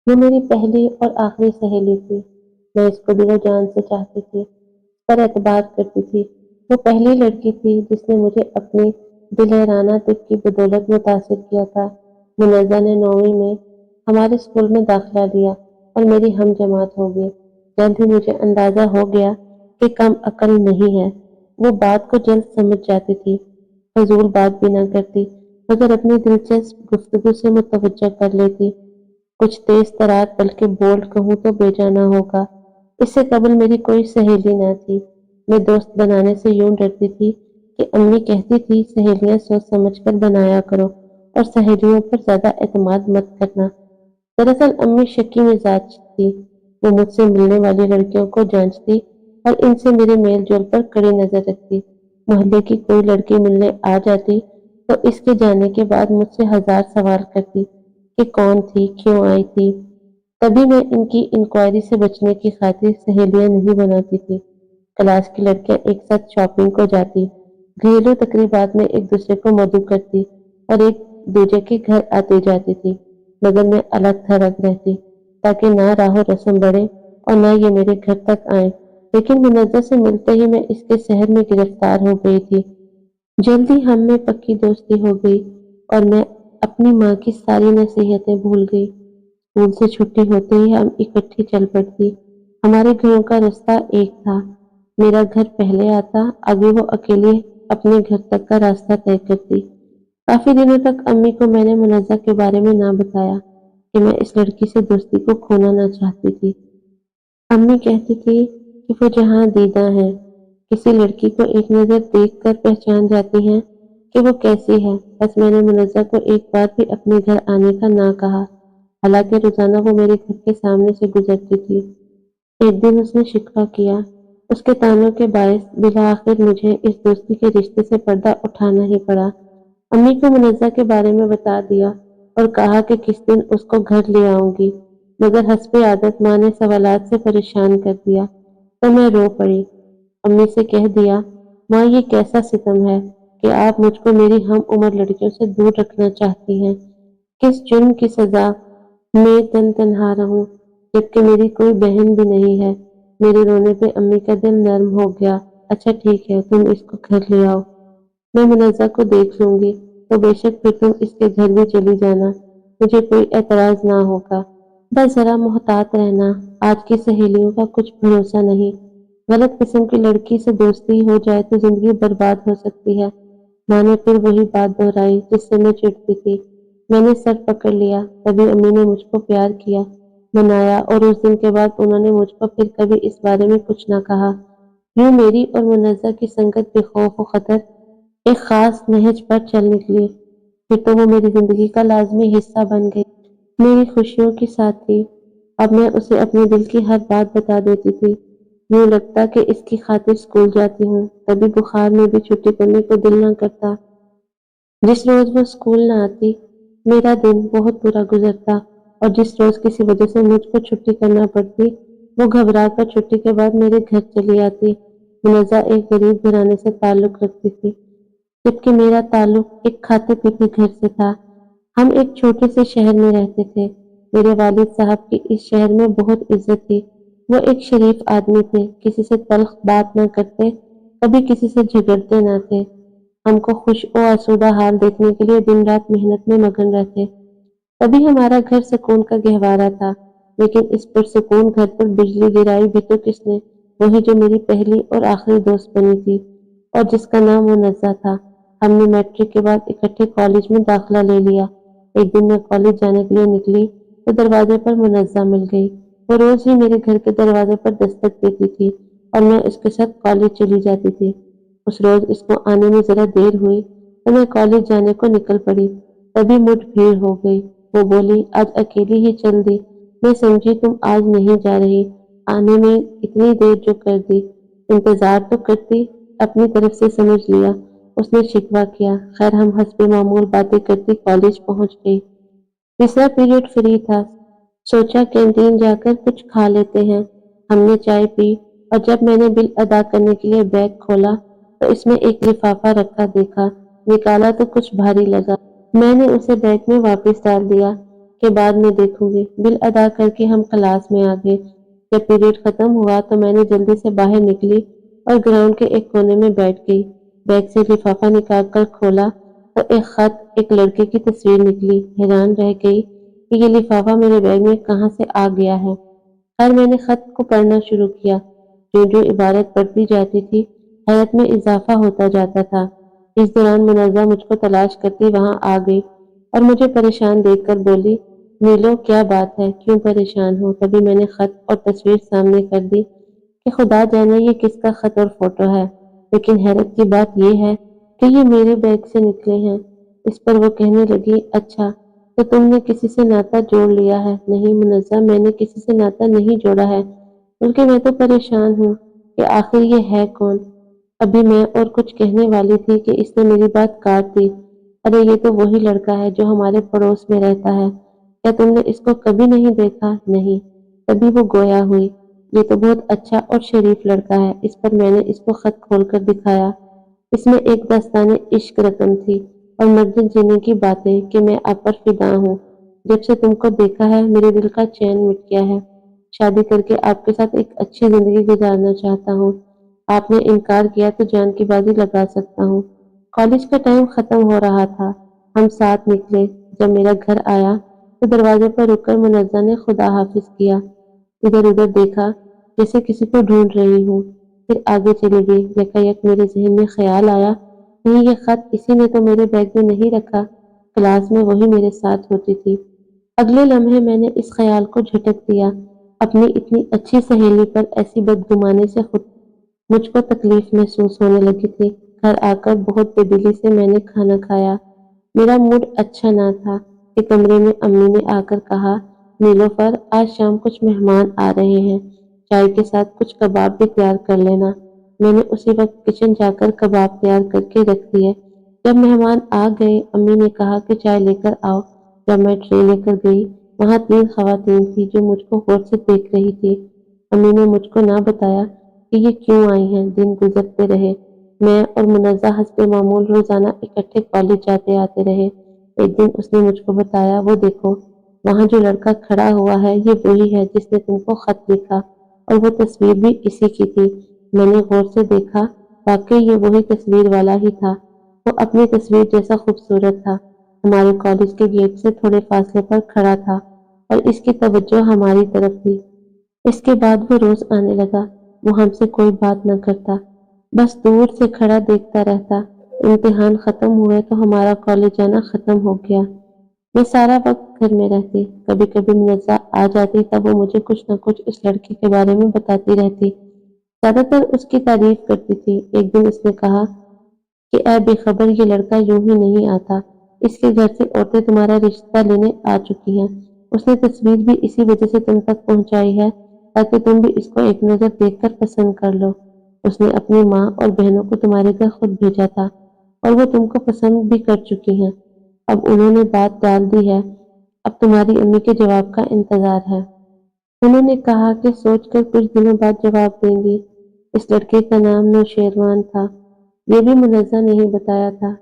وہ میری پہلی اور آخری سہیلی تھی۔ میں اس کو دل و جان سے چاہتی تھی، پر اعتبار کرتی تھی۔ وہ پہلی لڑکی تھی جس نے مجھے اپنی دلہرانہ طب کی بدولت متاثر کیا تھا۔ منزہ نے 9ویں میں ہمارے اسکول میں داخلہ لیا اور میری ہم جماعت ہو گئی۔ جلد ہی مجھے اندازہ ہو گیا کہ کم عقل نہیں ہے۔ وہ بات کو جلد سمجھ جاتی تھی، فضول بات بھی نہ کرتی، مگر اپنی دلچسپ گفتگو سے متوجہ کر لیتی۔ کچھ تیز ترار بلکہ بولڈ کہوں تو بے جانا ہوگا۔ اس سے قبل میری کوئی سہیلی نہ تھی۔ میں دوست بنانے سے یوں ڈرتی تھی کہ امی کہتی تھی سہیلیاں سوچ سمجھ کر بنایا کرو اور سہیلیوں پر زیادہ اعتماد مت کرنا۔ دراصل امی شکی مزاج تھی۔ وہ مجھ سے ملنے والی لڑکیوں کو جانچتی اور ان سے میرے میل جول پر کڑی نظر رکھتی۔ محلے کی کوئی لڑکی ملنے آ جاتی تو اس کے جانے کے بعد مجھ سے ہزار سوال کرتی کہ کون تھی، کیوں آئی تھی۔ تبھی میں ان کی انکوائری سے بچنے کی خاطر سہیلیاں نہیں بناتی تھی۔ کلاس کی لڑکیاں ایک ساتھ شاپنگ کو جاتی، گھریلو تقریبات میں ایک دوسرے کو مدعو کرتی اور ایک دوسرے کے گھر آتی جاتی تھی، مگر میں الگ تھلگ رہتی تاکہ نہ راہ و رسم بڑھے اور نہ یہ میرے گھر تک آئے۔ لیکن منزہ سے ملتے ہی میں اس کے شہر میں گرفتار ہو گئی تھی۔ جلدی ہم میں پکی دوستی ہو گئی اور میں اپنی ماں کی ساری نصیحتیں بھول گئی۔ اسکول سے چھٹی ہوتے ہی ہم اکٹھی چل پڑتی۔ ہمارے گھروں کا راستہ ایک تھا۔ میرا گھر پہلے آتا، آگے وہ اکیلے اپنے گھر تک کا راستہ طے کرتی۔ کافی دنوں تک امی کو میں نے منزہ کے بارے میں نہ بتایا کہ میں اس لڑکی سے دوستی کو کھونا نہ چاہتی تھی۔ امی کہتی تھی کہ وہ جہاں دیدہ ہے، کسی لڑکی کو ایک نظر دیکھ کر پہچان جاتی ہیں کہ وہ کیسی ہے۔ بس میں نے منزہ کو ایک بار بھی اپنے گھر آنے کا نہ کہا، حالانکہ روزانہ وہ میرے گھر کے سامنے سے گزرتی تھی۔ ایک دن اس نے شکوہ کیا۔ اس کے طعنوں کے باعث بالآخر مجھے اس دوستی کے رشتے سے پردہ اٹھانا ہی پڑا۔ امی کو منزہ کے بارے میں بتا دیا اور کہا کہ کس دن اس کو گھر لے آؤں گی، مگر حسب عادت ماں نے سوالات سے پریشان کر دیا تو میں رو پڑی۔ امی سے کہہ دیا، ماں یہ کیسا ستم ہے کہ آپ مجھ کو میری ہم عمر لڑکیوں سے دور رکھنا چاہتی ہیں۔ کس جرم کی سزا میں تن تنہا رہوں جبکہ میری کوئی بہن بھی نہیں ہے۔ میرے رونے پہ امی کا دل نرم ہو گیا۔ اچھا ٹھیک ہے، تم اس کو گھر لے آؤ، میں منزہ کو دیکھ لوں گی، تو بے شک پھر تم اس کے گھر بھی چلی جانا، مجھے کوئی اعتراض نہ ہوگا۔ بس ذرا محتاط رہنا، آج کی سہیلیوں کا کچھ بھروسہ نہیں، غلط قسم کی لڑکی سے دوستی ہو جائے تو زندگی برباد ہو سکتی ہے۔ ماں نے پھر وہی بات دہرائی جس سے میں چڑھتی تھی۔ میں نے سر پکڑ لیا۔ تبھی امی نے مجھ کو پیار کیا، منایا اور اس دن کے بعد انہوں نے مجھ کو پھر کبھی اس بارے میں کچھ نہ کہا۔ یوں میری اور منزہ کی سنگت بے خوف و خطر ایک خاص نہج پر چل نکلی۔ پھر تو وہ میری زندگی کا لازمی حصہ بن گئی، میری خوشیوں کی ساتھی۔ اب میں اسے اپنے دل کی ہر بات بتا دیتی تھی۔ یوں لگتا کہ اس کی خاطر اسکول جاتی ہوں، تبھی بخار میں بھی چھٹی کرنے کو دل نہ کرتا۔ جس روز وہ اسکول نہ آتی میرا دن بہت برا گزرتا، اور جس روز کسی وجہ سے مجھ کو چھٹی کرنا پڑتی وہ گھبرا کر چھٹی کے بعد میرے گھر چلی آتی۔ منزہ ایک غریب گھرانے سے تعلق رکھتی تھی، جبکہ میرا تعلق ایک کھاتے پیتے گھر سے تھا۔ ہم ایک چھوٹے سے شہر میں رہتے تھے۔ میرے والد صاحب کی اس شہر میں بہت عزت تھی۔ وہ ایک شریف آدمی تھے، کسی سے تلخ بات نہ کرتے، کبھی کسی سے جھگڑتے نہ تھے۔ ہم کو خوش و آسودہ حال دیکھنے کے لیے دن رات محنت میں مگن رہتے۔ تبھی ہمارا گھر سکون کا گہوارہ تھا، لیکن اس پرسکون گھر پر بجلی گرائی بھی تو کس نے؟ وہی جو میری پہلی اور آخری دوست بنی تھی اور جس کا نام منزہ تھا۔ ہم نے میٹرک کے بعد اکٹھے کالج میں داخلہ لے لیا۔ ایک دن میں کالج جانے کے لیے نکلی تو دروازے پر منزہ مل گئی۔ وہ روز ہی میرے گھر کے دروازے پر دستک دیتی تھی اور میں اس کے ساتھ کالج چلی جاتی تھی۔ اس روز اس کو آنے میں ذرا دیر ہوئی تو میں کالج جانے کو نکل پڑی، تبھی مٹ بھیڑ ہو گئی۔ وہ بولی، آج اکیلی ہی چل دی؟ میں سمجھی تم آج نہیں جا رہی، آنے میں اتنی دیر جو کر دی، انتظار تو کرتی، اپنی طرف سے سمجھ لیا، اس نے شکوہ کیا۔ خیر ہم حسب معمول باتیں کرتی کالج پہنچ گئی۔ تیسرا پیریڈ فری تھا، سوچا کینٹین جا کر کچھ کھا لیتے ہیں۔ ہم نے چائے پی اور جب میں نے بل ادا کرنے کے لیے بیگ کھولا تو اس میں ایک لفافہ رکھا دیکھا، نکالا تو کچھ بھاری لگا۔ میں نے اسے بیگ میں واپس ڈال دیا۔ کہ بعد میں دیکھوں گی۔ بل ادا کر کے ہم کلاس میں آ گئے۔ جب پیریڈ ختم ہوا تو میں نے جلدی سے باہر نکلی اور گراؤنڈ کے ایک کونے میں بیٹھ گئی۔ بیگ سے لفافہ نکال کر کھولا تو ایک خط، ایک لڑکے کی تصویر نکلی۔ حیران رہ گئی کہ یہ لفافہ میرے بیگ میں کہاں سے آ گیا ہے۔ خیر میں نے خط کو پڑھنا شروع کیا۔ جو جو عبارت پڑھتی جاتی تھی حیرت میں اضافہ ہوتا جاتا تھا۔ اس دوران منزہ مجھ کو تلاش کرتی وہاں آ گئی اور مجھے پریشان دیکھ کر بولی، نیلو کیا بات ہے، کیوں پریشان ہو؟ تبھی میں نے خط اور تصویر سامنے کر دی کہ خدا جانے یہ کس کا خط اور فوٹو ہے، لیکن حیرت کی بات یہ ہے کہ یہ میرے بیگ سے نکلے ہیں۔ اس پر وہ کہنے لگی، اچھا تو تم نے کسی سے ناطہ جوڑ لیا ہے؟ نہیں منزہ، میں نے کسی سے ناطہ نہیں جوڑا ہے، بلکہ میں تو پریشان ہوں کہ آخر یہ ہے کون؟ ابھی میں اور کچھ کہنے والی تھی کہ اس نے میری بات کاٹ دی۔ ارے یہ تو وہی لڑکا ہے جو ہمارے پڑوس میں رہتا ہے، کیا تم نے اس کو کبھی نہیں دیکھا؟ نہیں۔ تبھی وہ گویا ہوئی، یہ تو بہت اچھا اور شریف لڑکا ہے۔ اس پر میں نے اس کو خط کھول کر دکھایا۔ اس میں ایک داستانِ عشق رقم تھی اور مرد جینے کی باتیں کہ میں آپ پر فدا ہوں۔ جب سے تم کو دیکھا ہے میرے دل کا چین مٹ گیا ہے۔ شادی کر کے آپ کے ساتھ ایک اچھی زندگی گزارنا چاہتا ہوں۔ آپ نے انکار کیا تو جان کی بازی لگا سکتا ہوں۔ کالج کا ٹائم ختم ہو رہا تھا، ہم ساتھ نکلے۔ جب میرا گھر آیا تو دروازے پر رک کر منزہ نے خدا حافظ کیا، ادھر ادھر دیکھا جیسے کسی کو ڈھونڈ رہی ہوں، پھر آگے چلی گئی۔ یکایک میرے ذہن میں خیال آیا، کہیں یہ خط اسی نے تو میرے بیگ میں نہیں رکھا؟ کلاس میں وہی میرے ساتھ ہوتی تھی۔ اگلے لمحے میں نے اس خیال کو جھٹک دیا۔ اپنی اتنی اچھی سہیلی پر ایسی بدگمانی سے خود مجھ کو تکلیف محسوس ہونے لگی تھی۔ گھر آ کر بہت بے دلی سے میں نے کھانا کھایا۔ میرا موڈ اچھا نہ تھا کہ کمرے میں امی نے آ کر کہا، نیلوفر آج شام کچھ مہمان آ رہے ہیں، چائے کے ساتھ کچھ کباب بھی تیار کر لینا۔ میں نے اسی وقت کچن جا کر کباب تیار کر کے رکھ دیے۔ جب مہمان آ گئے امی نے کہا کہ چائے لے کر آؤ۔ جب میں ٹرے لے کر گئی وہاں 3 خواتین تھیں جو مجھ کو غور سے دیکھ رہی تھی۔ امی نے مجھ کو نہ بتایا کہ یہ کیوں آئی ہیں۔ دن گزرتے رہے، میں اور منزہ حسب معمول روزانہ اکٹھے کالج جاتے آتے رہے۔ ایک دن اس نے مجھ کو بتایا، وہ دیکھو وہاں جو لڑکا کھڑا ہوا ہے یہ وہی ہے جس نے تم کو خط لکھا، اور وہ تصویر بھی اسی کی تھی۔ میں نے غور سے دیکھا، واقعی یہ وہی تصویر والا ہی تھا۔ وہ اپنی تصویر جیسا خوبصورت تھا، ہمارے کالج کے گیٹ سے تھوڑے فاصلے پر کھڑا تھا اور اس کی توجہ ہماری طرف تھی۔ اس کے بعد وہ روز آنے لگا۔ وہ ہم سے کوئی بات نہ کرتا، بس دور سے کھڑا دیکھتا رہتا۔ امتحان ختم ہوئے تو ہمارا کالج جانا ختم ہو گیا۔ میں سارا وقت گھر میں رہتی، کبھی کبھی منزہ آ جاتی تب وہ مجھے کچھ نہ کچھ اس لڑکے کے بارے میں بتاتی رہتی، زیادہ تر اس کی تعریف کرتی تھی۔ ایک دن اس نے کہا کہ اے بے خبر، یہ لڑکا یوں ہی نہیں آتا، اس کے گھر سے عورتیں تمہارا رشتہ لینے آ چکی ہیں۔ اس نے تصویر بھی اسی وجہ سے تم تک پہنچائی ہے تاکہ تم بھی اس کو ایک نظر دیکھ کر پسند کر لو۔ اس نے اپنی ماں اور بہنوں کو تمہارے گھر خود بھیجا تھا اور وہ تم کو پسند بھی کر چکی ہیں۔ اب انہوں نے بات ٹال دی ہے، اب تمہاری امی کے جواب کا انتظار ہے۔ انہوں نے کہا کہ سوچ کر کچھ دنوں بعد جواب دیں گی۔ اس لڑکے کا نام نوشیروان تھا، یہ بھی منزہ نے ہی بتایا تھا۔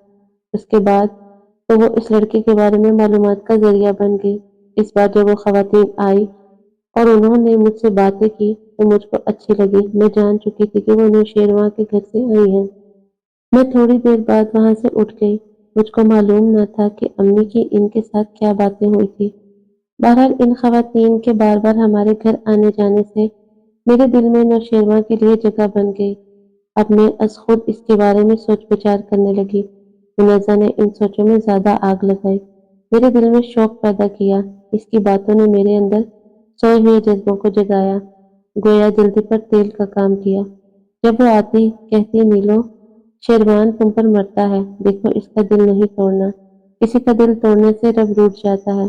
اس کے بعد تو وہ اس لڑکے کے بارے میں معلومات کا ذریعہ بن گئی۔ اس بار جب وہ خواتین آئی اور انہوں نے مجھ سے باتیں کی تو مجھ کو اچھی لگی۔ میں جان چکی تھی کہ وہ نوشیروان کے گھر سے آئی ہیں۔ میں تھوڑی دیر بعد وہاں سے اٹھ گئی۔ مجھ کو معلوم نہ تھا کہ امی کی ان کے ساتھ کیا باتیں ہوئی تھی۔ بہرحال ان خواتین کے بار بار ہمارے گھر آنے جانے سے میرے دل میں نوشیروان کے لیے جگہ بن گئی۔ اب میں از خود اس کے بارے میں سوچ بچار کرنے لگی۔ منزہ نے ان سوچوں میں زیادہ آگ لگائی، میرے دل میں شوق پیدا کیا۔ اس کی باتوں نے میرے اندر سوئے ہوئے جذبوں کو جگایا، گویا جلدی پر تیل کا کام کیا۔ جب وہ آتی کہتی، نیلو شیروان تم پر مرتا ہے، دیکھو اس کا دل نہیں توڑنا، کسی کا دل توڑنے سے رب روٹھ جاتا ہے۔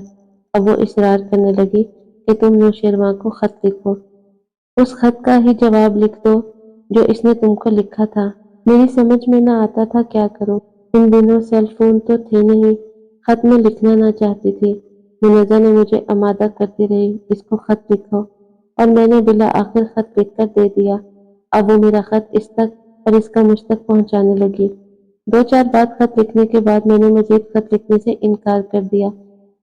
اب وہ اصرار کرنے لگی کہ تم نوشیروان کو خط لکھو، اس خط کا ہی جواب لکھ دو جو اس نے تم کو لکھا تھا۔ میری سمجھ میں نہ آتا تھا کیا کروں، ان دنوں سیل فون تو تھے نہیں، خط میں لکھنا نہ چاہتی تھی۔ منزہ نے مجھے آمادہ کرتی رہی، اس کو خط لکھو، اور میں نے بالآخر خط لکھ کر دے دیا۔ اب وہ میرا خط اس تک اور اس کا مجھ تک پہنچانے لگی۔ 2-4 بار خط لکھنے کے بعد میں نے مزید خط لکھنے سے انکار کر دیا۔